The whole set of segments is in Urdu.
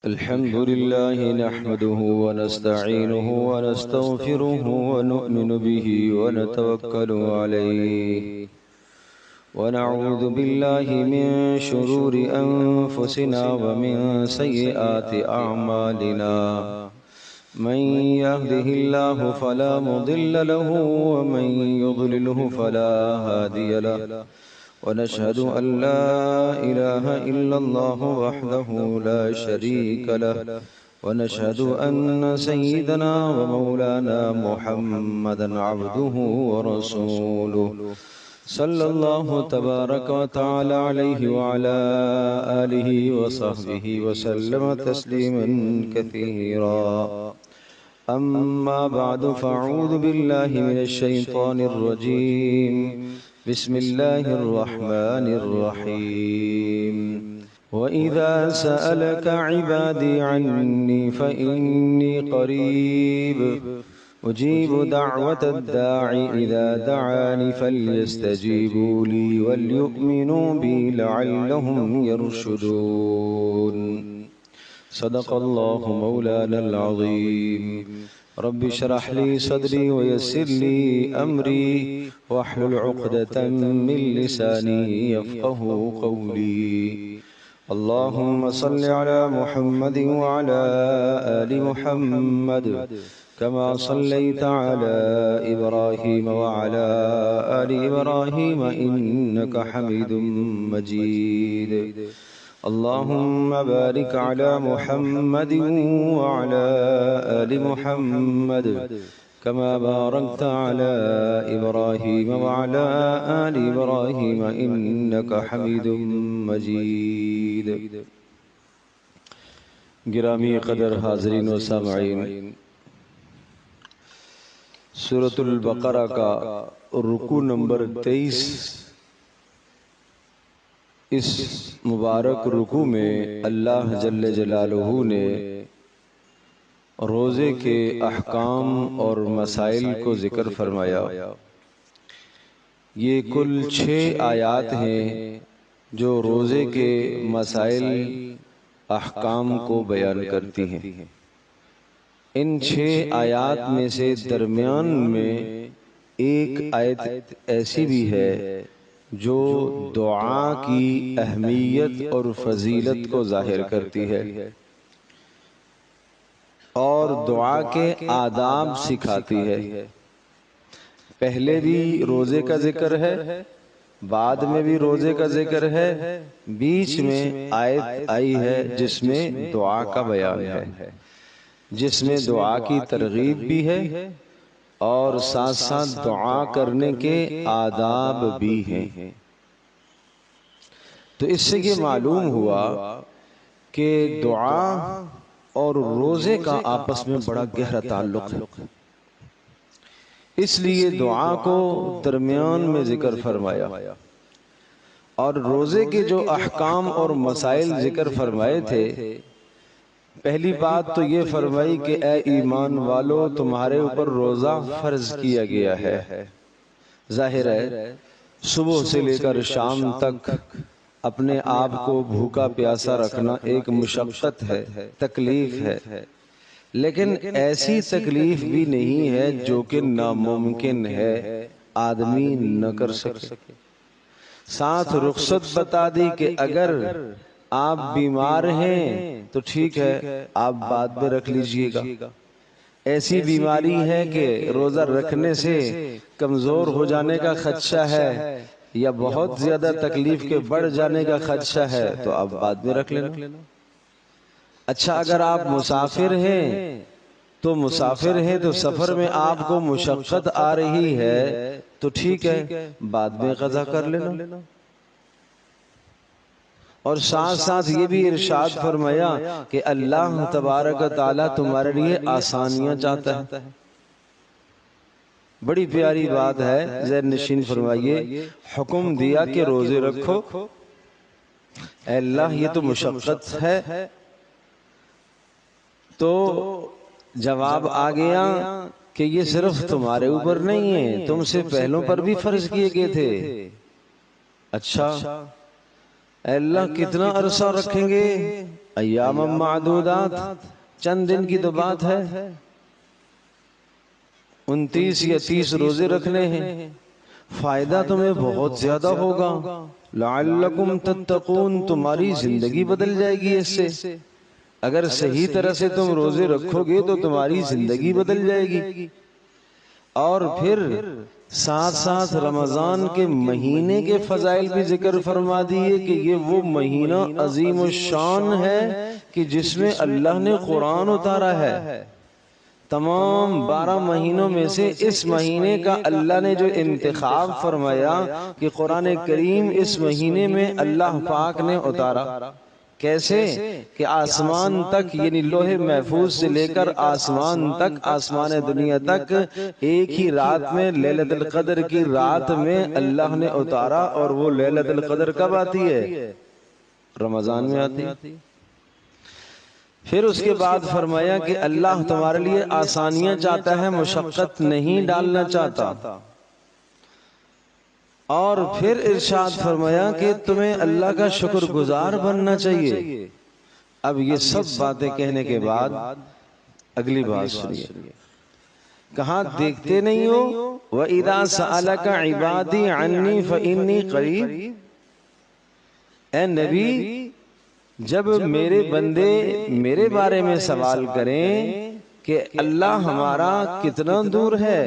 الحمد لله نحمده ونستعينه ونستغفره ونؤمن به ونتوكل عليه ونعوذ بالله من شرور أنفسنا ومن سيئات أعمالنا من يهده الله فلا مضل له ومن يضلله فلا هادي له ونشهد أن لا إله إلا الله وحده لا شريك له ونشهد أن سيدنا ومولانا محمدا عبده ورسوله صلى الله تبارك وتعالى عليه وعلى آله وصحبه وسلم تسليما كثيرا أما بعد فأعوذ بالله من الشيطان الرجيم بسم الله الرحمن الرحيم وإذا سألك عبادي عني فإني قريب أجيب دعوة الداع إذا دعاني فليستجيبوا لي وليؤمنوا بي لعلهم يرشدون صدق الله مولانا العظيم رب اشرح لي صدري ويسر لي أمري واحلل عقدة من لساني يفقه قولي اللهم صل على محمد وعلى آل محمد كما صليت على إبراهيم وعلى آل إبراهيم إنك حميد مجيد اللهم بارك على محمد وعلى آل محمد كما باركت على إبراهيم وعلى آل إبراهيم إنك حميد مجيد گرامی قدر حاضرین و سامعین، سورۃ البقرہ کا رکوع نمبر 23، اس مبارک رکوع میں اللہ جل جلالہ نے روزے کے احکام اور مسائل کو ذکر فرمایا۔ یہ کل 6 آیات ہیں جو روزے کے مسائل احکام کو بیان کرتی ہیں۔ ان 6 آیات میں سے درمیان میں ایک آیت ایسی بھی ہے جو دعا کی اہمیت اور فضیلت کو ظاہر کرتی ہے اور دعا کے آداب سکھاتی ہے۔ پہلے بھی روزے کا ذکر ہے، بعد میں بھی روزے کا ذکر ہے، بیچ میں آیت آئی ہے جس میں دعا کا بیان ہے، جس میں دعا کی ترغیب بھی ہے اور ساتھ ساتھ دعا کرنے کے آداب بھی ہیں۔ تو اس سے یہ معلوم ہوا کہ دعا اور روزے کا آپس میں بڑا گہرا تعلق ہے، اس لیے دعا کو درمیان میں ذکر فرمایا اور روزے کے جو احکام اور مسائل ذکر فرمائے تھے، پہلی بات تو یہ فرمائی کہ اے ایمان والو، تمہارے اوپر روزہ فرض کیا گیا ہے۔ ظاہر ہے صبح سے لے کر شام تک اپنے آپ کو بھوکا پیاسا رکھنا ایک مشقت ہے، تکلیف ہے، لیکن ایسی تکلیف بھی نہیں ہے جو کہ ناممکن ہے، آدمی نہ کر سکے۔ ساتھ رخصت بتا دی کہ اگر آپ بیمار ہیں تو ٹھیک ہے، آپ بعد میں رکھ لیجئے گا۔ ایسی بیماری ہے کہ روزہ رکھنے سے کمزور ہو جانے کا خدشہ ہے یا بہت زیادہ تکلیف کے بڑھ جانے کا خدشہ ہے تو آپ بعد میں رکھ لینا۔ اچھا، اگر آپ مسافر ہیں تو سفر میں آپ کو مشقت آ رہی ہے تو ٹھیک ہے، بعد میں قضا کر لینا۔ اور ساتھ ساتھ یہ بھی ارشاد فرمایا کہ اللہ تبارک و تعالیٰ تمہارے لیے آسانیاں چاہتا ہے۔ بڑی پیاری بات ہے، ذہن نشین فرمائیے۔ حکم دیا کہ روزے رکھو، اے اللہ یہ تو مشقت ہے، تو جواب آ گیا کہ یہ صرف تمہارے اوپر نہیں ہے، تم سے پہلوں پر بھی فرض کیے گئے تھے۔ اچھا، اے اللہ کتنا عرصہ رکھیں گے؟ ایام معدودات، چند دن کی تو بات ہے، 29 یا 30 روزے رکھنے ہیں، فائدہ تمہیں بہت زیادہ ہوگا، لعلکم تتقون، تمہاری زندگی بدل جائے گی اس سے، اگر صحیح طرح سے تم روزے رکھو گے تو تمہاری زندگی بدل جائے گی۔ اور پھر ساتھ ساتھ رمضان کے مہینے کے فضائل بھی ذکر فرما دیے کہ یہ وہ مہینہ عظیم الشان ہے کہ جس میں اللہ نے قرآن اتارا ہے۔ تمام 12 مہینوں میں سے اس مہینے کا اللہ نے جو انتخاب فرمایا کہ قرآن کریم اس مہینے میں اللہ پاک نے اتارا۔ کیسے کہ آسمان تک، یعنی لوح محفوظ سے لے کر آسمان تک، آسمان دنیا تک، ایک ہی رات میں، لیلۃ القدر کی رات میں اللہ نے اتارا۔ اور وہ لیلۃ القدر کب آتی ہے؟ رمضان میں آتی ہے۔ پھر اس کے بعد فرمایا کہ اللہ تمہارے لیے آسانیاں چاہتا ہے، مشقت نہیں ڈالنا چاہتا۔ اور پھر ارشاد فرمایا کہ تمہیں اللہ کا شکر گزار بننا چاہیے۔ اب یہ سب باتیں کہنے کے بعد اگلی بات سنیے، کہاں دیکھتے نہیں ہو وَإِذَا سَأَلَكَ عِبَادِي عَنِّي فَإِنِّي قَرِيبٌ، اے نبی جب میرے بندے میرے بارے میں سوال کریں کہ اللہ ہمارا کتنا دور ہے،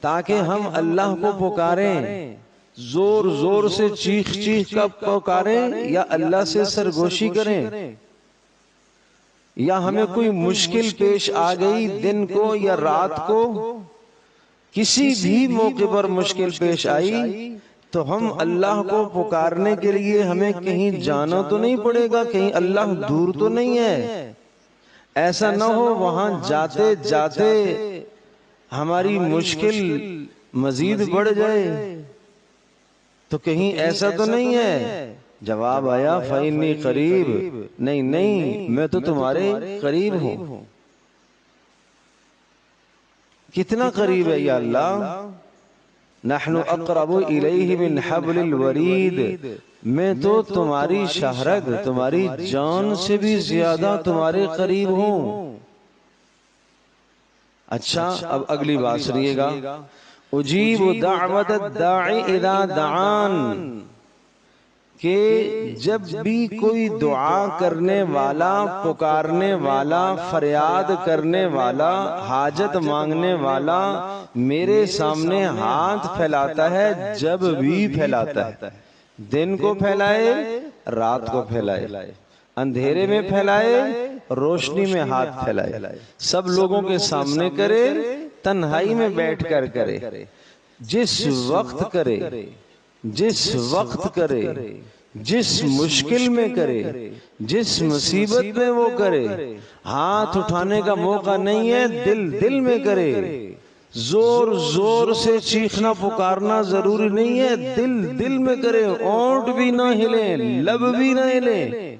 تاکہ ہم اللہ کو پکاریں، زور زور سے چیخ چیخ کر پکاریں، یا اللہ سے سرگوشی کریں، یا ہمیں کوئی مشکل پیش آ گئی دن کو یا رات کو، کسی بھی موقع پر مشکل پیش آئی تو ہم اللہ کو پکارنے کے لیے ہمیں کہیں جانا تو نہیں پڑے گا، کہیں اللہ دور تو نہیں ہے۔ ایسا نہ ہو وہاں جاتے جاتے ہماری مشکل مزید بڑھ جائے، تو کہیں ایسا تو نہیں ہے؟ جواب آیا فَإِنِّي قریب، نہیں میں تو تمہارے قریب ہوں۔ کتنا قریب ہے یا اللہ؟ نحن اقرب الیہ من حبل الورید، میں تو تمہاری شہرگ، تمہاری جان سے بھی زیادہ تمہارے قریب ہوں۔ اچھا اب اگلی بات سنیے گا، اجیب دعوت الداعی اذا دعان، کہ جب بھی کوئی دعا کرنے والا، پکارنے والا، فریاد کرنے والا، حاجت مانگنے والا میرے سامنے ہاتھ پھیلاتا ہے، جب بھی پھیلاتا ہے، دن کو پھیلائے، رات کو پھیلائے، اندھیرے میں پھیلائے، روشنی میں ہاتھ پھیلائے، سب لوگوں کے سامنے کرے، تنہائی میں بیٹھ کر کرے، جس وقت کرے، جس وقت کرے، جس مشکل میں کرے، جس مصیبت میں وہ کرے، ہاتھ اٹھانے کا موقع نہیں ہے، دل دل میں کرے، زور زور سے چیخنا پکارنا ضروری نہیں ہے، دل دل میں کرے، اونٹ بھی نہ ہلیں، لب بھی نہ ہلیں،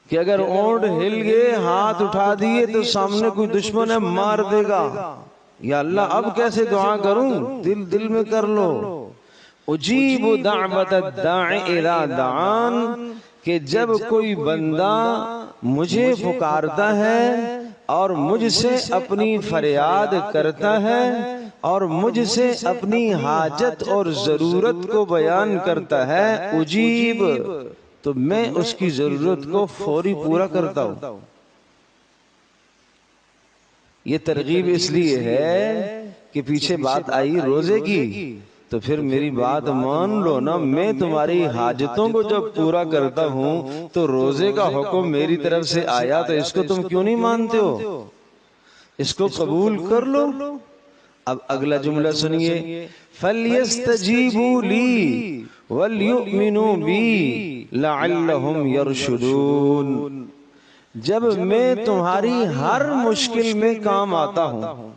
کہ اگر اونٹ ہل گئے، ہاتھ اٹھا دیے تو سامنے کوئی دشمن ہے مار دے گا، یا اللہ اب کیسے دعا کروں، دل دل میں کر لو۔ اجیب دعوت الداعی اذا دعان، کہ جب کوئی بندہ مجھے پکارتا ہے اور مجھ سے اپنی فریاد کرتا ہے اور مجھ سے اپنی حاجت اور ضرورت کو بیان کرتا ہے، اجیب، تو میں اس کی ضرورت کو فوری پورا کرتا ہوں۔ یہ ترغیب اس لیے ہے کہ پیچھے بات آئی روزے کی، تو پھر میری بات مان لو نا، میں تمہاری حاجتوں کو جب پورا کرتا ہوں تو روزے کا حکم میری طرف سے آیا، تو اس کو تم کیوں نہیں مانتے ہو؟ اس کو قبول کر لو۔ اب اگلا جملہ سنیے، فَلْيَسْتَجِيبُوا لِي وَلْيُؤْمِنُوا بِي لَعَلَّهُمْ يَرْشُدُونَ، جب میں تمہاری ہر مشکل میں کام آتا ہوں،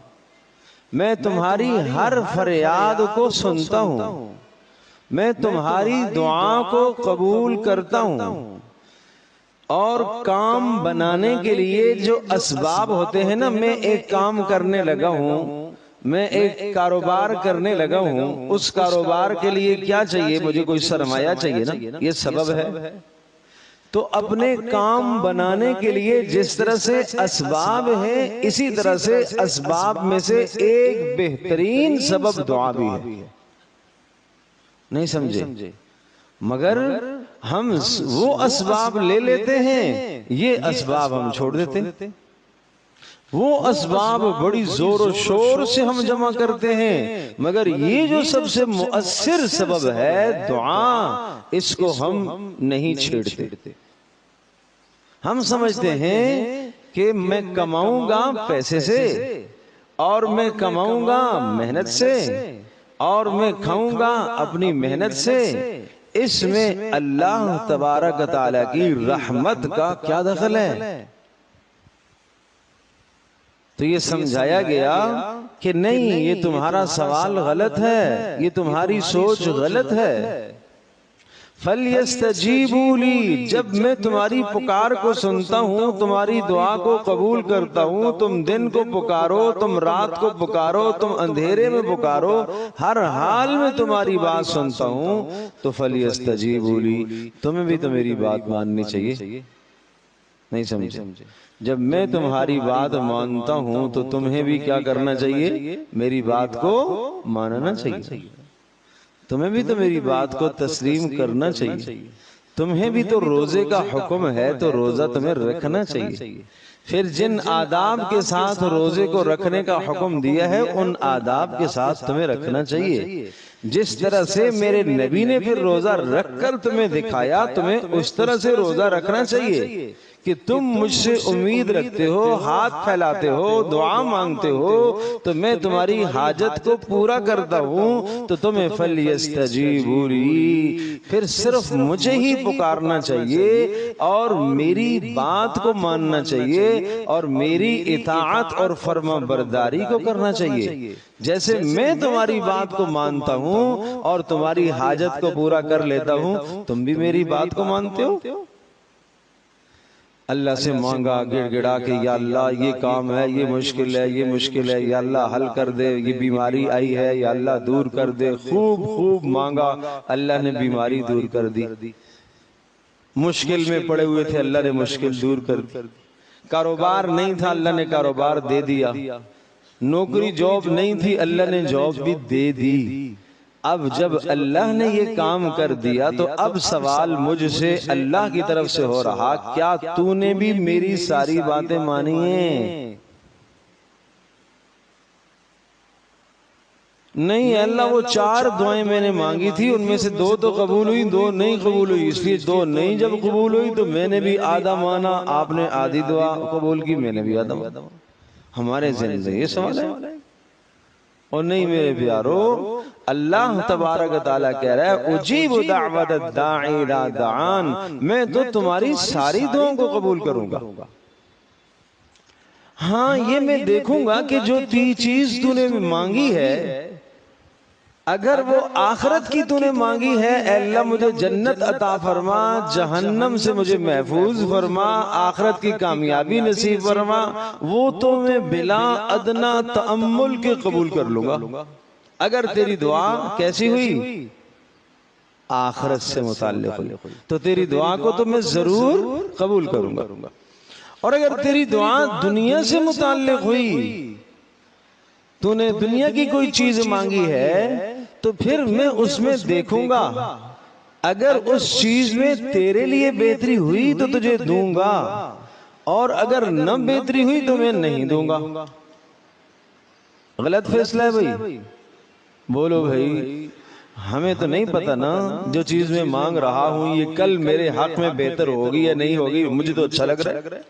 میں تمہاری ہر فریاد کو سنتا ہوں، میں تمہاری دعا کو قبول کرتا ہوں، اور کام بنانے کے لیے جو اسباب ہوتے ہیں نا، میں ایک کام کرنے لگا ہوں، میں ایک کاروبار کرنے لگا ہوں، اس کاروبار کے لیے کیا چاہیے؟ مجھے کوئی سرمایہ چاہیے نا، یہ سبب ہے۔ تو اپنے کام بنانے کے لیے جس طرح سے اسباب ہیں، اسی طرح سے اسباب میں سے ایک بہترین سبب دعا بھی ہے. نہیں سمجھے؟ مگر ہم وہ اسباب لے لیتے ہیں، یہ اسباب ہم چھوڑ دیتے ہیں. وہ اسباب بڑی زور و شور سے ہم جمع کرتے ہیں، مگر یہ جو سب سے مؤثر سبب ہے دعا، اس کو ہم نہیں چھیڑتے. ہم سمجھتے ہیں کہ میں کماؤں گا پیسے سے، اور میں کماؤں گا محنت سے، اور میں کھاؤں گا اپنی محنت سے. اس میں اللہ تبارک و تعالیٰ کی رحمت کا کیا دخل ہے؟ تو یہ سمجھایا گیا کہ نہیں، یہ تمہارا سوال غلط ہے، یہ تمہاری سوچ غلط ہے. فَلْيَسْتَجِيبُوا لِي، جب میں تمہاری پکار کو سنتا ہوں، تمہاری دعا کو قبول کرتا ہوں، تم دن کو پکارو، تم رات کو پکارو، تم اندھیرے میں پکارو، ہر حال میں تمہاری بات سنتا ہوں، تو فَلْيَسْتَجِيبُوا لِي، تمہیں بھی تو میری بات ماننی چاہیے. نہیں سمجھے؟ جب میں تمہاری بات مانتا ہوں تو تمہیں بھی کیا کرنا چاہیے؟ میری بات کو ماننا چاہیے. تمہیں بھی تو میری بات کو تسلیم کرنا چاہیے. تمہیں بھی تو روزے کا حکم ہے تو روزہ تمہیں رکھنا چاہیے. پھر جن آداب کے ساتھ روزے کو رکھنے کا حکم دیا ہے ان آداب کے ساتھ تمہیں رکھنا چاہیے. جس طرح سے میرے نبی نے پھر روزہ رکھ کر تمہیں دکھایا، تمہیں اس طرح سے روزہ رکھنا چاہیے کہ تم مجھ سے امید رکھتے ہو، ہاتھ پھیلاتے ہو، دعا مانگتے ہو تو میں تمہاری حاجت کو پورا کرتا ہوں. تو تمہیں فَلْيَسْتَجِيبُوا لِي، پھر صرف مجھے ہی پکارنا چاہیے اور میری بات کو ماننا چاہیے اور میری اطاعت اور فرما برداری کو کرنا چاہیے. جیسے میں تمہاری بات کو مانتا ہوں اور تمہاری حاجت کو پورا کر لیتا ہوں، تم بھی میری بات کو مانتے ہو. اللہ سے مانگا گڑ گڑا کہ یا اللہ یہ کام ہے، یہ مشکل ہے، یہ مشکل ہے، یا اللہ حل کر دے. یہ بیماری آئی ہے، یا اللہ دور کر دے. خوب خوب مانگا، اللہ نے بیماری دور کر دی. مشکل میں پڑے ہوئے تھے، اللہ نے مشکل دور کر دی. کاروبار نہیں تھا، اللہ نے کاروبار دے دیا. نوکری جاب نہیں تھی، اللہ نے جاب بھی دے دی. اب جب اللہ نے یہ کام کر دیا تو اب سوال مجھ سے اللہ کی طرف سے ہو رہا، کیا تو نے بھی میری ساری باتیں مانی ہیں؟ نہیں اللہ، وہ 4 دعائیں میں نے مانگی تھی، ان میں سے 2 تو قبول ہوئی، 2 نہیں قبول ہوئی. اس لیے 2 نہیں جب قبول ہوئی تو میں نے بھی آدھا مانا، آپ نے آدھی دعا قبول کی، میں نے بھی آدھا مانا. ہمارے ذہن سے یہ سوال ہے. اور نہیں میرے پیارو، اللہ تبارک و تعالیٰ کہہ رہا ہے اجیب دعوت الداعی اذا دعان، میں تو تمہاری ساری دعاؤں کو قبول کروں گا. ہاں یہ میں دیکھوں گا کہ جو چیز تو نے مانگی ہے، اگر وہ آخرت کی تو نے مانگی ہے، اے اللہ مجھے جنت عطا فرما، جہنم سے مجھے محفوظ فرما، آخرت کی کامیابی نصیب فرما، وہ تو میں بلا ادنا تأمل کے قبول کر لوں گا. اگر تیری دعا کیسی ہوئی؟ آخرت سے متعلق ہوئی تو تیری دعا کو تو میں ضرور قبول کروں گا. اور اگر تیری دعا دنیا سے متعلق ہوئی، تو نے دنیا کی کوئی چیز مانگی ہے، تو پھر میں اس میں دیکھوں گا، اگر اس چیز میں تیرے لیے بہتری ہوئی تو تجھے دوں گا، اور اگر نہ بہتری ہوئی تو میں نہیں دوں گا. غلط فیصلہ ہے بھائی؟ بولو بھائی، ہمیں تو نہیں پتا نا، جو چیز میں مانگ رہا ہوں یہ کل میرے حق میں بہتر ہوگی یا نہیں ہوگی. مجھے تو اچھا لگ رہا ہے.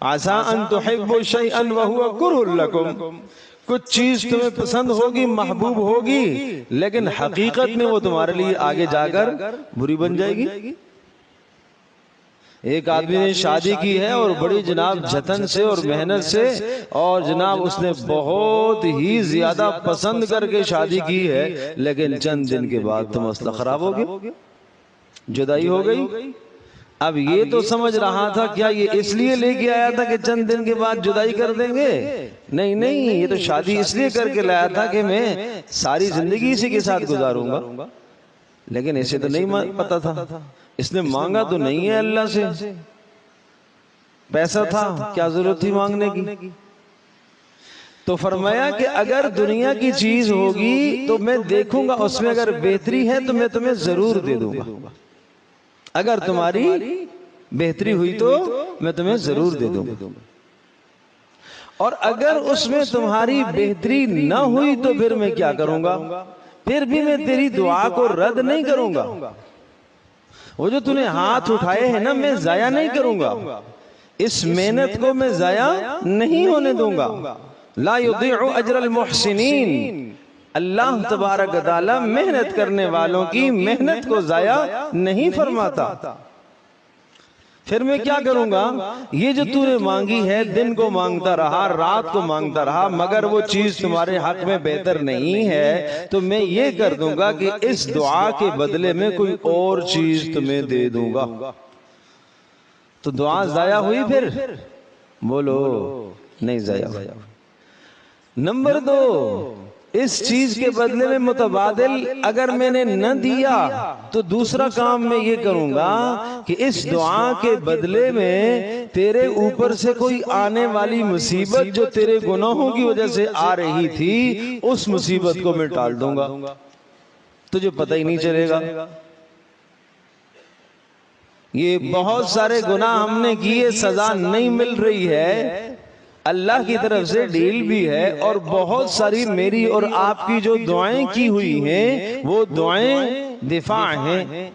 عَسَىٰ أَن تُحِبُّوا شَيْئًا وَهُوَ كُرْهٌ لَكُمْ، کچھ چیز تمہیں پسند ہوگی، محبوب ہوگی، لیکن حقیقت میں وہ تمہارے لیے آگے جا کر بری بن جائے گی. ایک آدمی نے شادی کی ہے اور بڑی جناب جتن سے اور محنت سے، اور جناب اس نے بہت ہی زیادہ پسند کر کے شادی کی ہے، لیکن چند دن کے بعد تو مسئلہ خراب ہو گیا، جدائی ہو گئی. اب یہ تو سمجھ رہا تھا کیا یہ اس لیے لے کے آیا تھا کہ چند دن کے بعد جدائی کر دیں گے؟ نہیں نہیں، یہ تو شادی اس لیے کر کے لایا تھا کہ میں ساری زندگی اسی کے ساتھ گزاروں گا. لیکن اسے تو نہیں پتا تھا. اس نے مانگا تو نہیں ہے اللہ سے، پیسہ تھا، کیا ضرورت تھی مانگنے کی؟ تو فرمایا کہ اگر دنیا کی چیز ہوگی تو میں دیکھوں گا اس میں اگر بہتری ہے تو میں تمہیں ضرور دے دوں گا، اگر تمہاری بہتری ہوئی تو میں تمہیں ضرور دے دوں گا، اور اگر اس میں تمہاری بہتری نہ ہوئی تو پھر میں کیا کروں گا؟ پھر بھی میں تیری دعا کو رد نہیں کروں گا، وہ جو تُو نے ہاتھ اٹھائے ہیں نا میں ضائع نہیں کروں گا، اس محنت کو میں ضائع نہیں ہونے دوں گا۔ لا یضیع اجر المحسنین، اللہ تبارک و تعالی محنت کرنے والوں کی محنت کو ضائع نہیں فرماتا۔ پھر میں کیا کروں گا؟ یہ جو تو نے مانگی ہے، دن کو مانگتا رہا، رات کو مانگتا رہا، مگر وہ چیز تمہارے حق میں بہتر نہیں ہے، تو میں یہ کر دوں گا کہ اس دعا کے بدلے میں کوئی اور چیز تمہیں دے دوں گا۔ تو دعا ضائع ہوئی پھر؟ بولو نہیں ضائع ہوئی۔ نمبر 2، اس چیز کے بدلے میں متبادل اگر میں نے نہ دیا تو دوسرا کام میں یہ کروں گا کہ اس دعا کے بدلے میں تیرے اوپر سے کوئی آنے والی مصیبت جو تیرے گناہوں کی وجہ سے آ رہی تھی، اس مصیبت کو میں ٹال دوں گا، تجھے پتہ ہی نہیں چلے گا۔ یہ بہت سارے گناہ ہم نے کیے، سزا نہیں مل رہی ہے، اللہ کی طرف سے ڈیل بھی ہے، اور بہت ساری میری اور آپ کی جو دعائیں کی ہوئی ہیں وہ دعائیں دفاع ہیں۔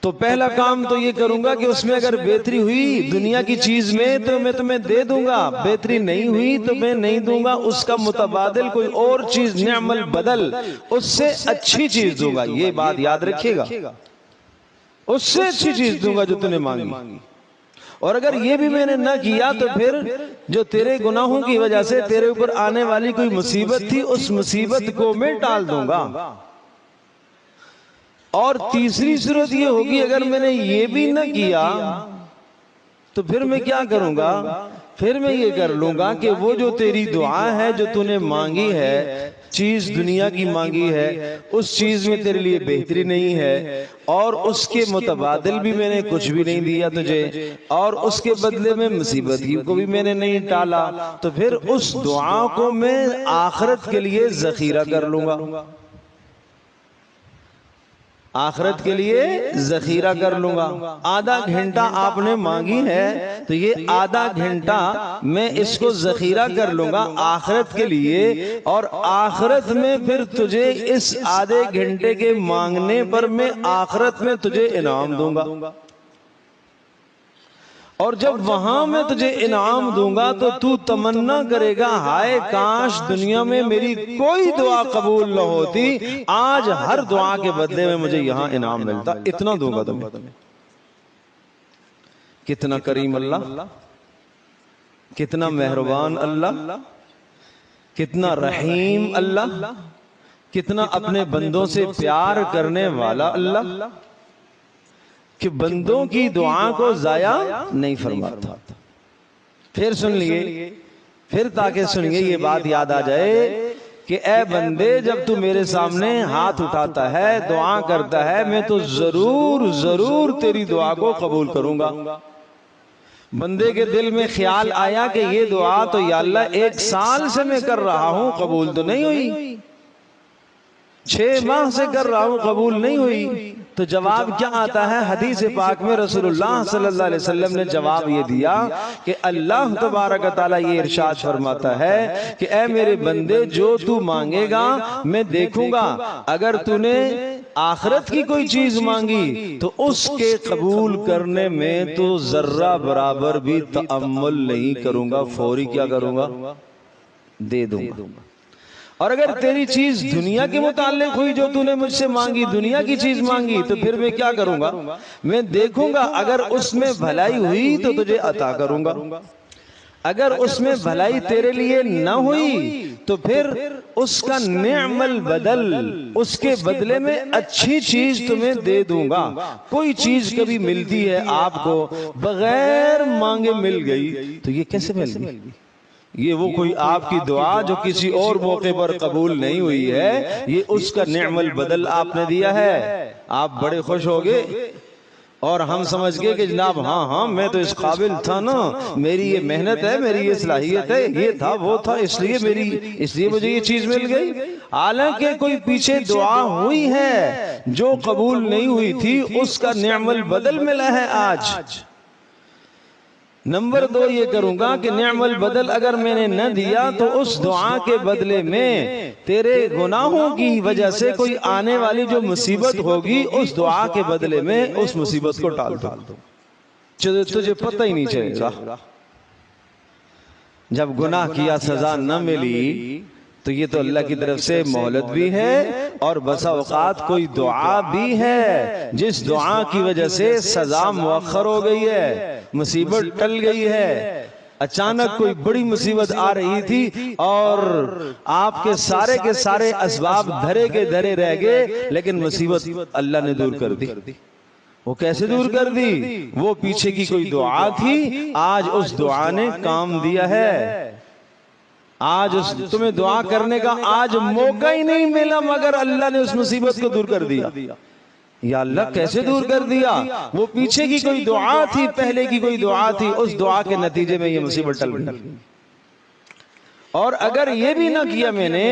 تو پہلا کام تو یہ کروں گا کہ اس میں اگر بہتری ہوئی دنیا کی چیز میں تو میں تمہیں دے دوں گا، بہتری نہیں ہوئی تو میں نہیں دوں گا، اس کا متبادل کوئی اور چیز نعم البدل اس سے اچھی چیز دوں گا۔ یہ بات یاد رکھیے گا، اس سے اچھی چیز دوں گا جو تُو نے مانگی، اور اگر یہ بھی میں نے نہ کیا تو پھر جو تیرے گناہوں کی وجہ سے تیرے اوپر آنے والی کوئی مصیبت تھی اس مصیبت کو میں ٹال دوں گا۔ اور تیسری صورت یہ ہوگی اگر میں نے یہ بھی نہ کیا تو پھر میں کیا کروں گا؟ پھر میں یہ کر لوں گا کہ وہ جو تیری دعا ہے جو تو نے مانگی ہے، چیز دنیا کی مانگی ہے، اس چیز میں تیرے لیے بہتری نہیں ہے، اور اس کے متبادل بھی میں نے کچھ بھی نہیں دیا تجھے، اور اس کے بدلے میں مصیبت کو بھی میں نے نہیں ٹالا، تو پھر اس دعا کو میں آخرت کے لیے ذخیرہ کر لوں گا، آخرت کے لیے ذخیرہ کر لوں گا۔ آدھا گھنٹہ آپ نے مانگی ہے تو یہ آدھا گھنٹہ میں اس کو ذخیرہ کر لوں گا آخرت کے لیے، اور آخرت میں پھر تجھے اس آدھے گھنٹے کے مانگنے پر میں آخرت میں تجھے انعام دوں گا، اور جب وہاں میں تجھے انعام دوں گا تو تو تمنا کرے گا ہائے کاش دنیا میں میری کوئی دعا قبول نہ ہوتی، آج ہر دعا کے بدلے میں مجھے یہاں انعام ملتا، اتنا دوں گا تمہیں۔ کتنا کریم اللہ، کتنا مہربان اللہ، کتنا رحیم اللہ، کتنا اپنے بندوں سے پیار کرنے والا اللہ، کہ بندوں کی دعا کو ضائع نہیں فرماتا۔ پھر سن لیے، پھر تاکہ سنیے یہ بات یاد آ جائے کہ اے بندے جب تو میرے سامنے ہاتھ اٹھاتا ہے، دعا کرتا ہے، میں تو ضرور ضرور تیری دعا کو قبول کروں گا۔ بندے کے دل میں خیال آیا کہ یہ دعا تو یا اللہ 1 سال سے میں کر رہا ہوں، قبول تو نہیں ہوئی، 6 ماہ سے کر رہا ہوں، قبول نہیں ہوئی، تو جواب کیا آتا ہے؟ حدیث پاک میں رسول اللہ صلی اللہ علیہ وسلم نے جواب یہ دیا کہ اللہ تبارک و تعالیٰ یہ ارشاد فرماتا ہے کہ اے میرے بندے جو تو مانگے گا میں دیکھوں گا، اگر تو نے آخرت کی کوئی چیز مانگی تو اس کے قبول کرنے میں تو ذرہ برابر بھی تأمل نہیں کروں گا، فوری کیا کروں گا؟ دے دوں گا۔ اور اگر تیری چیز دنیا کے متعلق ہوئی جو تو نے مجھ سے مانگی، دنیا کی چیز مانگی، تو پھر میں کیا کروں گا؟ میں دیکھوں گا اگر اس میں بھلائی ہوئی تو تجھے عطا کروں گا، اگر اس میں بھلائی تیرے لیے نہ ہوئی تو پھر اس کا نعم البدل، اس کے بدلے میں اچھی چیز تمہیں دے دوں گا۔ کوئی چیز کبھی ملتی ہے آپ کو بغیر مانگے مل گئی تو یہ کیسے مل گئی؟ یہ وہ کوئی آپ کی دعا جو کسی اور موقع پر قبول نہیں ہوئی ہے، یہ اس کا نعم البدل آپ نے دیا ہے۔ آپ بڑے خوش ہو گئے اور ہم سمجھ گئے کہ جناب ہاں میں تو اس قابل تھا نا، میری یہ محنت ہے، میری یہ صلاحیت ہے، یہ تھا وہ تھا، اس لیے مجھے یہ چیز مل گئی۔ حالانکہ کوئی پیچھے دعا ہوئی ہے جو قبول نہیں ہوئی تھی، اس کا نعم البدل ملا ہے آج۔ نمبر 2 یہ کروں گا کہ نعم البدل اگر میں نے نہ دیا تو اس دعا کے بدلے میں تیرے گناہوں کی وجہ سے کوئی آنے والی جو مصیبت ہوگی، اس دعا کے بدلے میں اس مصیبت کو ٹال دوں، تجھے پتہ ہی نہیں چلے گا۔ جب گناہ کیا سزا نہ ملی تو یہ تو اللہ کی طرف سے مہلت بھی ہے، اور بسا اوقات کوئی دعا بھی ہے جس دعا کی وجہ سے سزا مؤخر ہو گئی ہے، مصیبت ٹل گئی ہے۔ اچانک کوئی بڑی مصیبت آ رہی تھی اور آپ کے سارے اسباب دھرے کے دھرے رہ گئے، لیکن مصیبت اللہ نے دور کر دی۔ وہ کیسے دور کر دی؟ وہ پیچھے کی کوئی دعا تھی، آج اس دعا نے کام دیا ہے۔ آج تمہیں دعا کرنے کا آج موقع ہی نہیں ملا، مگر اللہ نے اس مصیبت کو دور کر دیا۔ یا اللہ کیسے دور کر دیا؟ وہ پیچھے کی کوئی دعا تھی، پہلے کی کوئی دعا تھی، اس دعا کے نتیجے میں یہ مصیبت ٹل گئی۔ اور اگر یہ بھی نہ کیا میں نے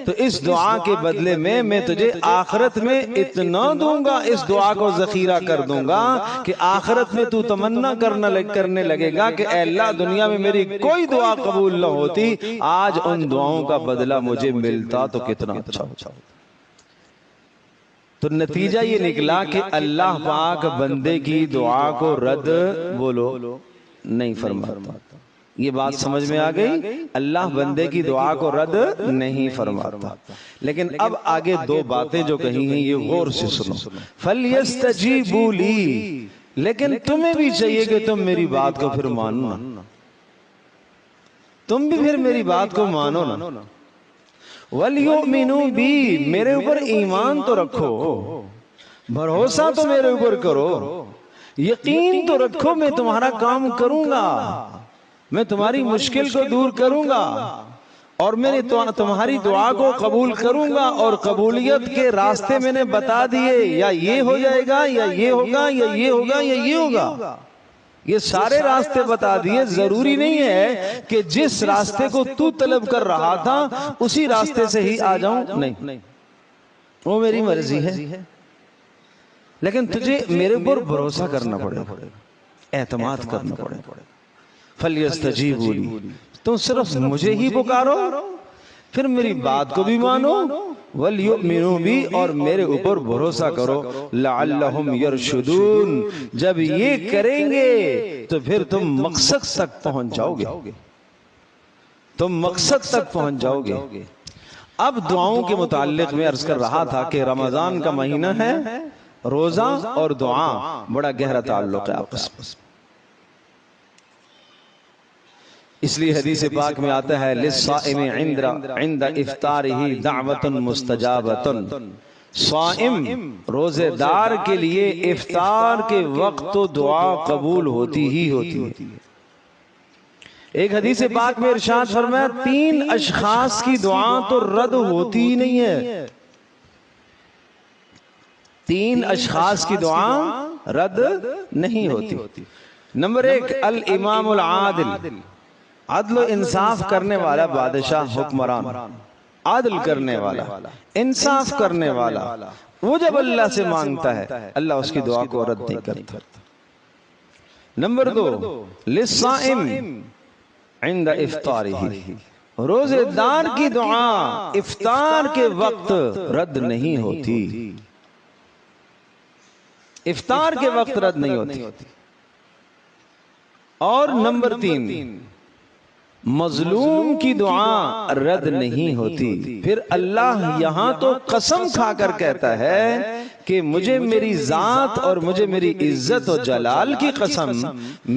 تو اس دعا کے بدلے میں تجھے آخرت میں اتنا دوں گا، اس دعا کو ذخیرہ کر دوں گا کہ آخرت میں تو تمنا کرنے لگے گا کہ اے اللہ دنیا میں میری کوئی دعا قبول نہ ہوتی، آج ان دعاؤں کا بدلہ مجھے ملتا تو کتنا اچھا ہوتا۔ تو نتیجہ یہ نکلا کہ اللہ پاک بندے کی دعا کو رد نہیں فرماتا۔ یہ بات سمجھ میں آ گئی؟ اللہ بندے کی دعا کو رد نہیں فرماتا۔ لیکن اب آگے 2 باتیں جو کہی ہیں یہ غور سے سنو۔ فَلْيَسْتَجِيبُوا لِي، لیکن تمہیں بھی چاہیے کہ تم میری بات کو پھر مانو نا، تم بھی پھر میری بات کو مانو نا۔ وَلْيُؤْمِنُوا بِي، میرے اوپر ایمان تو رکھو، بھروسہ تو میرے اوپر کرو، یقین تو رکھو میں تمہارا کام کروں گا، میں تمہاری مشکل کو دور کروں گا، اور میں نے تمہاری دعا کو قبول کروں گا، اور قبولیت کے راستے میں نے بتا دیے، یا یہ ہو جائے گا، یا یہ ہوگا، یا یہ ہوگا، یا یہ ہوگا، یہ سارے راستے بتا دیے۔ ضروری نہیں ہے کہ جس راستے کو تو طلب کر رہا تھا اسی راستے سے ہی آ جاؤں، نہیں، وہ میری مرضی ہے، لیکن تجھے میرے اوپر بھروسہ کرنا پڑے گا، اعتماد کرنا پڑے گا۔ فَلْيَسْتَجِيبُوا لِي، تم صرف مجھے ہی پکارو، پھر میری بات کو بھی مانو، وَلْيُؤْمِنُوا بِي، اور میرے اوپر بھروسہ کرو، لَعَلَّهُمْ يَرْشُدُونَ، جب یہ کریں گے تو پھر تم مقصد تک پہنچ جاؤ گے، تم مقصد تک پہنچ جاؤ گے۔ اب دعاؤں کے متعلق میں عرض کر رہا تھا کہ رمضان کا مہینہ ہے، روزہ اور دعا بڑا گہرا تعلق ہے آپس میں، اس لیے حدیث پاک میں آتا ہے للصائم عند افطارہ دعوت مستجابۃ، صائم روزے دار کے لیے افطار کے وقت تو دعا قبول ہوتی ہی ہوتی ہے۔ ایک حدیث پاک میں ارشاد فرمایا 3 اشخاص کی دعا تو رد ہوتی ہی نہیں ہے، 3 اشخاص کی دعا رد نہیں ہوتی۔ نمبر 1 الامام العادل، عدل و انصاف کرنے والا بادشاہ، حکمران، عدل کرنے والا، انصاف کرنے والا، وہ جب اللہ سے مانگتا ہے اللہ اس کی دعا کو رد نہیں کرتا۔ نمبر 2 للصائم عند افطارہ، روزے دار کی دعا افطار کے وقت رد نہیں ہوتی، افطار کے وقت رد نہیں ہوتی۔ اور نمبر 3 مظلوم کی دعا رد نہیں ہوتی۔ پھر اللہ یہاں تو قسم کھا کر کہتا ہے کہ مجھے میری ذات اور مجھے میری عزت و جلال کی قسم،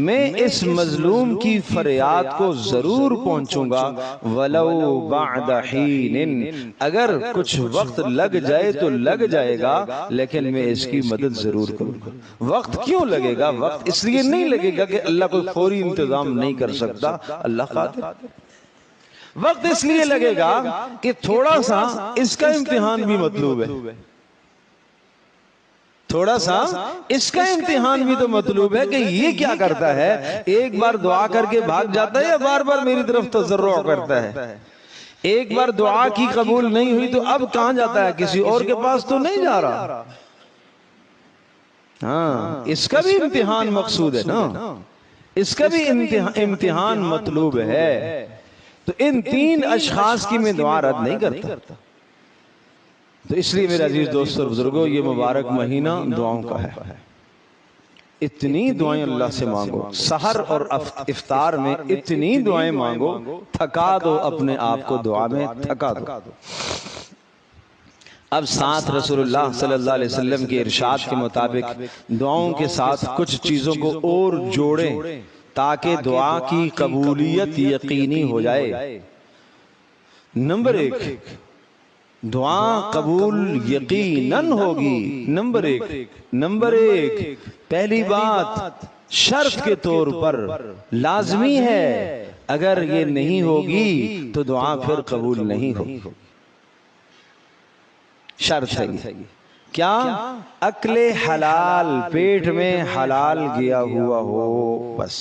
میں اس مظلوم کی فریاد کو ضرور پہنچوں گا، ولو بعد حین، اگر کچھ وقت لگ جائے تو لگ جائے گا، لیکن میں اس کی مدد ضرور کروں گا۔ وقت کیوں لگے گا؟ وقت اس لیے نہیں لگے گا کہ اللہ کوئی فوری انتظام نہیں کر سکتا، اللہ قادر۔ وقت اس لیے لگے گا کہ تھوڑا سا اس کا امتحان بھی مطلوب ہے، تھوڑا سا اس کا امتحان بھی تو مطلوب ہے کہ یہ کیا کرتا ہے، ایک بار دعا کر کے بھاگ جاتا ہے یا بار بار میری طرف تضرع کرتا ہے؟ ایک بار دعا کی قبول نہیں ہوئی تو اب کہاں جاتا ہے، کسی اور کے پاس تو نہیں جا رہا۔ ہاں، اس کا بھی امتحان مقصود ہے نا، اس کا بھی امتحان مطلوب ہے۔ تو ان تین اشخاص کی میں دعا رد نہیں کرتا۔ تو اس لیے میرے عزیز دوستو اور بزرگوں، یہ مبارک مہینہ دعاؤں کا ہے۔ اتنی دعائیں اللہ سے مانگو، سحر اور افطار میں اتنی دعائیں مانگو، تھکا دو اپنے آپ کو دعا میں، تھکا دو۔ اب ساتھ رسول اللہ صلی اللہ علیہ وسلم کے ارشاد کے مطابق دعاؤں کے ساتھ کچھ چیزوں کو اور جوڑیں تاکہ دعا کی قبولیت یقینی ہو جائے۔ نمبر 1، دعا قبول یقیناً ہوگی۔ نمبر ایک پہلی بات شرط کے طور پر لازمی ہے، اگر یہ نہیں ہوگی تو دعا پھر قبول نہیں ہوگی۔ شرط ہے کیا؟ اکل حلال، پیٹ میں حلال گیا ہوا ہو، بس۔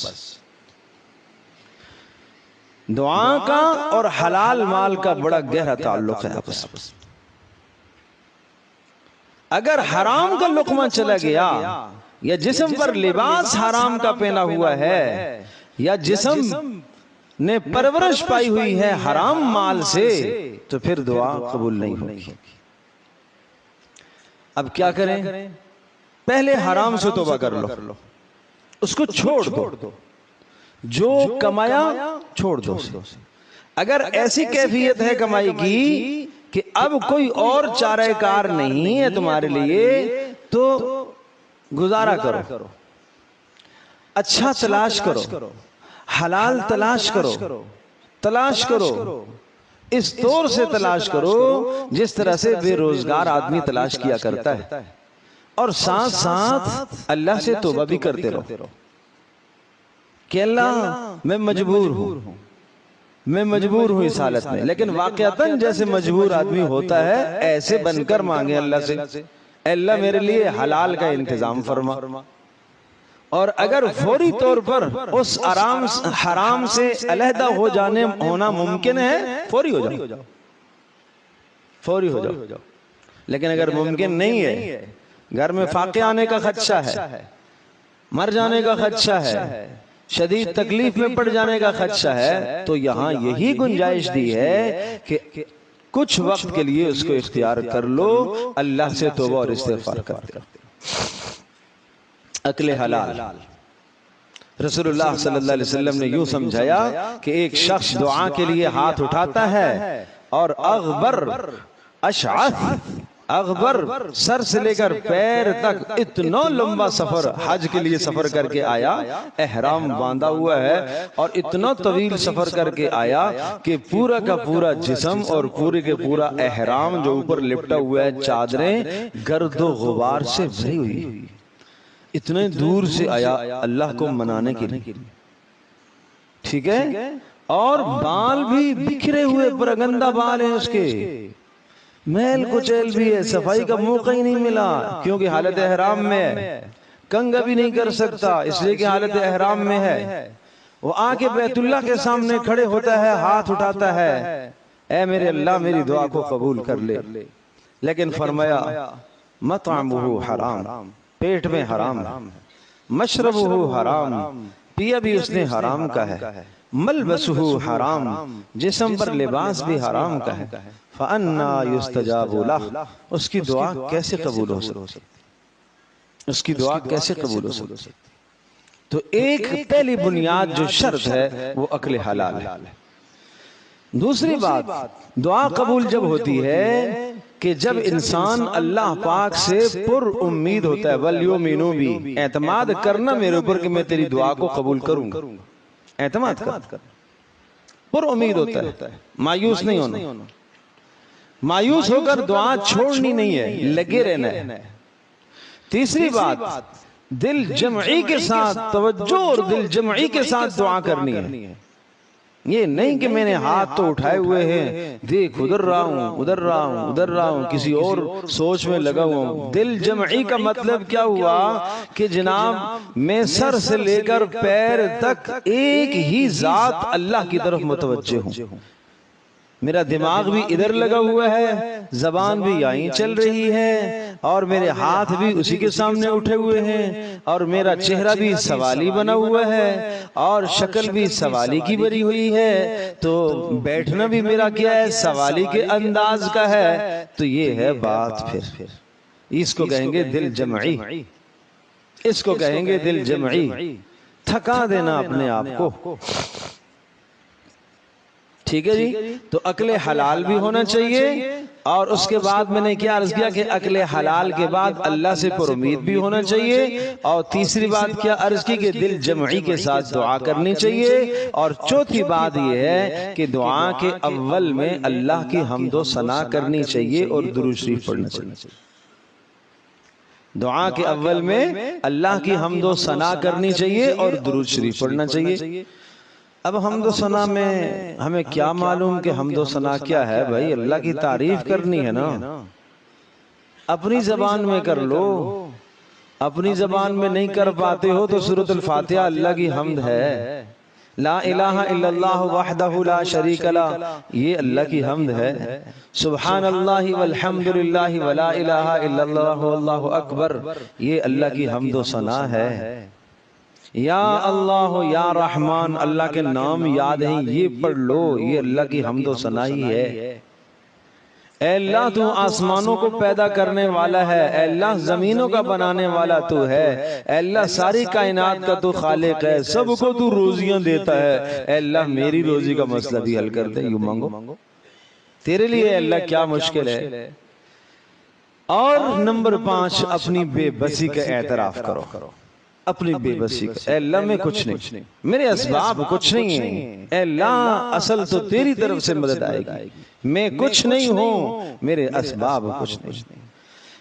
دعا کا اور حلال مال کا بڑا گہرا تعلق ہے آپس میں۔ اگر حرام کا لقمہ چلا گیا، یا جسم پر لباس حرام کا پہنا ہوا ہے، یا جسم نے پرورش پائی ہوئی ہے حرام مال سے، تو پھر دعا قبول نہیں ہوگی۔ اب کیا کریں؟ پہلے حرام سے توبہ کر لو، اس کو چھوڑ دو، جو کمایا چھوڑ دو۔ اگر ایسی کیفیت ہے کمائی کی کہ اب کوئی اور چارہ کار نہیں ہے تمہارے لیے، تو گزارا کرو، اچھا تلاش کرو، حلال تلاش کرو، اس طور سے تلاش کرو جس طرح سے بے روزگار آدمی تلاش کیا کرتا ہے، اور ساتھ ساتھ اللہ سے توبہ بھی کرتے رہو کہ اللہ میں مجبور ہوں اس حالت میں، لیکن واقعتاً جیسے مجبور آدمی ہوتا ہے ایسے بن کر مانگے اللہ سے، اے اللہ میرے لیے حلال کا انتظام فرما۔ اور اگر فوری طور پر اس حرام سے علیحدہ ہونا ممکن ہے، فوری ہو جاؤ۔ لیکن اگر ممکن نہیں ہے، گھر میں فاقہ آنے کا خدشہ ہے، مر جانے کا خدشہ ہے، شدید تکلیف میں پڑ جانے کا خدشہ ہے، تو یہاں یہی گنجائش دی ہے کہ کچھ وقت کے لیے اس کو اختیار کر لو، اللہ سے توبہ اور استغفار کرتے رہو۔ اکل حلال، رسول اللہ صلی اللہ علیہ وسلم نے یوں سمجھایا کہ ایک شخص دعا کے لیے ہاتھ اٹھاتا ہے اور اغبر سر سے لے کر پیر تک اتنا لمبا سفر حج کے لیے سفر کر کے آیا، احرام باندھا ہوا ہے، اور اتنا طویل سفر کر کے آیا کہ پورا کا پورا جسم اور پورے کے پورا احرام جو اوپر لپٹا ہوا ہے چادریں گرد و غبار سے بھری ہوئی، اتنے دور سے آیا اللہ کو منانے کے لیے، ٹھیک ہے، اور بال بھی بکھرے ہوئے پرگندہ بال ہیں، اس کے میل کچیل بھی ہے، صفائی کا موقع ہی نہیں ملا کیونکہ حالت احرام میں ہے، کنگھا بھی نہیں کر سکتا اس لیے کہ حالت احرام میں ہے۔ وہ آ کے بیت اللہ کے سامنے کھڑے ہوتا ہے، ہاتھ اٹھاتا ہے، اے میرے اللہ میری دعا کو قبول کر لے، لیکن فرمایا مطعمہ حرام، پیٹ میں حرام ہے، مشربہ حرام، پیا بھی اس نے حرام کا ہے، ملبسہ حرام، جسم پر لباس بھی حرام کا ہے، فَأَنَّا يُسْتَجَابُ لَهُ، اس کی دعا کیسے قبول ہو سکتی؟ اس کی دعا کیسے قبول ہو سکتی؟ تو ایک پہلی بنیاد جو شرط ہے وہ اکل حلال ہے۔ دوسری بات، دعا قبول جب ہوتی ہے کہ جب انسان اللہ پاک سے پر امید ہوتا ہے، وَلْيُؤْمِنُوا بِي، اعتماد کرنا میرے اوپر کہ میں تیری دعا کو قبول کروں گا، اعتماد کر، پر امید ہوتا ہے، مایوس نہیں ہونا، مایوس ہو کر دعا چھوڑنی نہیں ہے، لگے رہنا ہے۔ تیسری بات، دل جمعی کے ساتھ توجہ اور دل جمعی کے ساتھ دعا کرنی ہے، یہ نہیں کہ میں نے ہاتھ تو اٹھائے ہوئے ہیں، دیکھ ادھر رہا ہوں ادھر رہا ہوں ادھر رہا ہوں، کسی اور سوچ میں لگا ہوا ہوں۔ دل جمعی کا مطلب کیا ہوا کہ جناب میں سر سے لے کر پیر تک ایک ہی ذات اللہ کی طرف متوجہ ہوں، میرا دماغ بھی ادھر لگا ہوا ہے، زبان بھی یہیں چل رہی ہے، اور میرے ہاتھ بھی اسی کے سامنے اٹھے ہوئے ہیں، اور میرا چہرہ بھی سوالی بنا ہوا ہے، اور شکل بھی سوالی کی بری ہوئی ہے، تو بیٹھنا بھی میرا کیا ہے، سوالی کے انداز کا ہے۔ تو یہ ہے بات، پھر اس کو کہیں گے دل جمعی، اس کو کہیں گے دل جمعی، تھکا دینا اپنے آپ کو۔ ٹھیک ہے جی، تو عقل حلال بھی ہونا چاہیے، اور اس کے بعد میں نے کیا عرض کیا کہ عقل حلال کے بعد اللہ سے پر امید بھی ہونا چاہیے، اور تیسری بات کیا عرض کی کہ دل جمعی کے ساتھ دعا کرنی چاہیے، اور چوتھی بات یہ ہے کہ دعا کے اول میں اللہ کی حمد و ثنا کرنی چاہیے اور درود شریف پڑھنا چاہیے۔ دعا کے اول میں اللہ کی حمد و ثنا کرنی چاہیے اور درود شریف پڑھنا چاہیے۔ اب حمد و ثنا میں ہمیں کیا معلوم کہ حمد و ثنا کیا ہے؟ بھائی اللہ کی تعریف کرنی ہے نا، اپنی زبان میں کر لو، اپنی زبان میں نہیں کر پاتے ہو تو سورۃ الفاتحہ اللہ کی حمد ہے، لا الہ الا اللہ وحدہ لا شریک لہ یہ اللہ کی حمد ہے، سبحان اللہ والحمد للہ ولا الہ الا اللہ واللہ اکبر یہ اللہ کی حمد و ثنا ہے۔ یا اللہ یا رحمان اللہ کے نام یاد ہیں یہ پڑھ لو، یہ اللہ کی حمد و ثنا ہی ہے۔ اے اللہ تو آسمانوں کو پیدا کرنے والا ہے، اے اللہ زمینوں کا بنانے والا تو ہے، اے اللہ ساری کائنات کا تو خالق ہے، سب کو تو روزیاں دیتا ہے، اے اللہ میری روزی کا مسئلہ بھی حل کر دے، یوں مانگو تیرے لیے اے اللہ کیا مشکل ہے۔ اور نمبر 5 اپنی بے بسی کا اعتراف کرو، اپنی بے بسی کا، اے اللہ میں کچھ نہیں، میرے اسباب کچھ نہیں ہیں، اے اللہ اصل تو تیری طرف سے مدد آئے گی، میں کچھ نہیں ہوں، میرے اسباب کچھ نہیں۔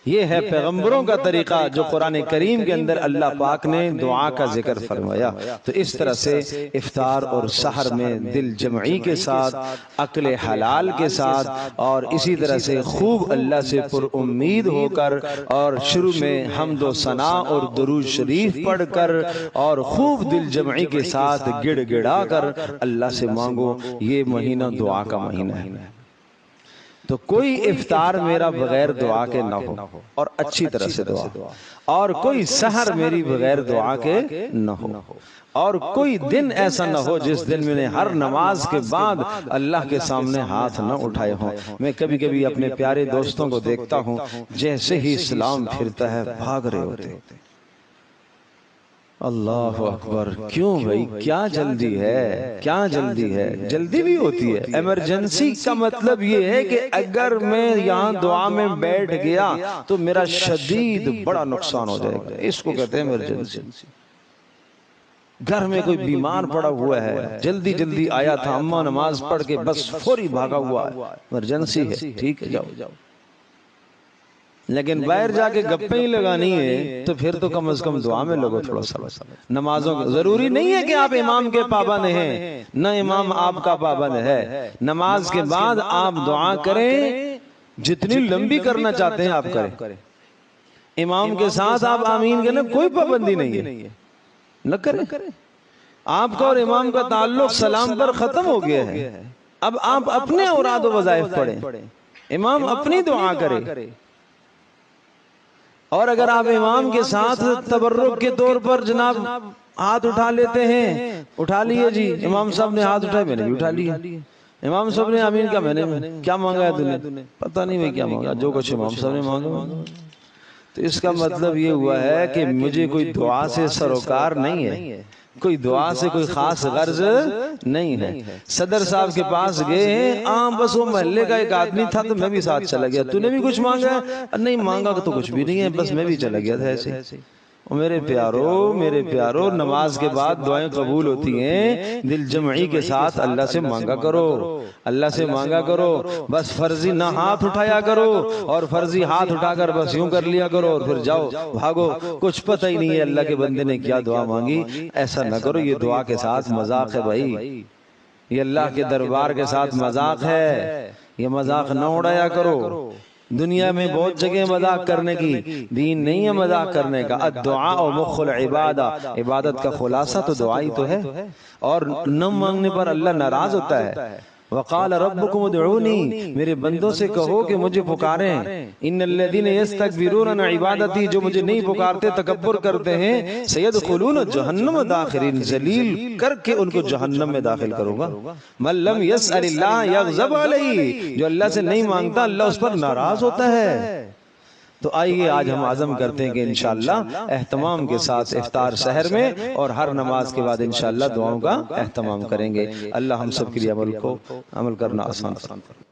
یہ ہے پیغمبروں کا طریقہ جو قرآن کریم کے اندر اللہ پاک نے دعا کا ذکر فرمایا۔ تو اس طرح سے افطار اور سحر میں دل جمعی کے ساتھ، عقل حلال کے ساتھ، اور اسی طرح سے خوب اللہ سے پر امید ہو کر، اور شروع میں حمد و ثنا اور درود شریف پڑھ کر، اور خوب دل جمعی کے ساتھ گڑ گڑا کر اللہ سے مانگو، یہ مہینہ دعا کا مہینہ ہے۔ تو کوئی افطار میرا بغیر دعا کے نہ ہو، اور اچھی طرح سے دعا، اور کوئی سحر میری بغیر دعا کے نہ ہو، اور کوئی دن ایسا نہ ہو جس دن میں نے ہر نماز کے بعد اللہ کے سامنے ہاتھ نہ اٹھائے ہوں۔ میں کبھی کبھی اپنے پیارے دوستوں کو دیکھتا ہوں جیسے ہی اسلام پھرتا ہے بھاگ رہے ہوتے۔ اللہ اکبر، کیوں بھائی کیا جلدی ہے، کیا جلدی ہے؟ جلدی بھی ہوتی ہے۔ ایمرجنسی کا مطلب یہ ہے کہ اگر میں یہاں دعا میں بیٹھ گیا تو میرا شدید بڑا نقصان ہو جائے گا، اس کو کہتے ہیں ایمرجنسی۔ گھر میں کوئی بیمار پڑا ہوا ہے، جلدی جلدی آیا تھا، اماں نماز پڑھ کے بس فوری بھاگا ہوا ہے، ایمرجنسی ہے، ٹھیک ہے جاؤ۔ لیکن باہر جا کے گپیں ہی لگانی ہے تو پھر تو کم از کم دعا میں لگو تھوڑا سا۔ نمازوں ضروری نہیں ہے کہ آپ امام کے پابند ہیں، نہ امام آپ کا پابند ہے، نماز کے بعد آپ دعا کریں، جتنی لمبی کرنا چاہتے ہیں آپ کریں، امام کے ساتھ آپ آمین کہنا، کوئی پابندی نہیں ہے، نہ کریں۔ آپ کا اور امام کا تعلق سلام پر ختم ہو گیا ہے، اب آپ اپنے اوراد و وظائف پڑھیں، امام اپنی دعا کرے۔ اور اگر آپ امام کے ساتھ تبرک کے طور پر جناب ہاتھ اٹھا لیتے ہیں، اٹھا لیے جی، امام صاحب نے ہاتھ اٹھائے میں نے بھی اٹھا لیا، امام صاحب نے آمین کہا میں نے کیا مانگا ہے تُنے؟ پتہ نہیں میں کیا مانگا، جو کچھ امام صاحب نے مانگا۔ تو اس کا مطلب یہ ہوا ہے کہ مجھے کوئی دعا سے سروکار نہیں ہے، کوئی دعا سے کوئی خاص غرض نہیں ہے۔ صدر صاحب کے پاس گئے ہیں، بس وہ محلے کا ایک آدمی تھا تو میں بھی ساتھ چلا گیا، تو نے بھی کچھ مانگا ہے؟ نہیں مانگا تو کچھ بھی نہیں ہے، بس میں بھی چلا گیا تھا ایسے۔ میرے پیارو، نماز کے بعد دعائیں قبول ہوتی ہیں، دل جمعی کے ساتھ اللہ سے مانگا کرو، اللہ سے مانگا کرو، بس فرضی نہ ہاتھ اٹھایا کرو، اور فرضی ہاتھ اٹھا کر بس یوں کر لیا کرو اور پھر جاؤ بھاگو، کچھ پتہ ہی نہیں ہے اللہ کے بندے نے کیا دعا مانگی، ایسا نہ کرو، یہ دعا کے ساتھ مذاق ہے بھائی، یہ اللہ کے دربار کے ساتھ مذاق ہے، یہ مذاق نہ اڑایا کرو۔ دنیا میں بہت جگہ مذاق کرنے کی، دین نہیں ہے مذاق کرنے کا۔ الدعاء مخ العبادہ، عبادت کا خلاصہ تو دعا ہی تو ہے، اور نہ مانگنے پر اللہ ناراض ہوتا ہے۔ وقال ربکم ادعونی، میرے بندوں سے کہو کہ مجھے پکاریں۔ ان الذین یستکبرون عن عبادتی، جو مجھے نہیں پکارتے تکبر کرتے ہیں، سیدخلون جہنم داخرین، ذلیل کر کے ان کو جہنم میں داخل کروں گا۔ من لم یسأل اللہ یغضب علیہ، جو اللہ سے نہیں مانگتا اللہ اس پر ناراض ہوتا ہے۔ تو آئیے آج ہم عزم کرتے ہیں کہ انشاءاللہ اہتمام کے ساتھ افطار سحر میں اور ہر نماز کے بعد انشاءاللہ دعاؤں کا اہتمام کریں گے۔ اللہ ہم سب کے لیے عمل کرنا آسان فرمائے۔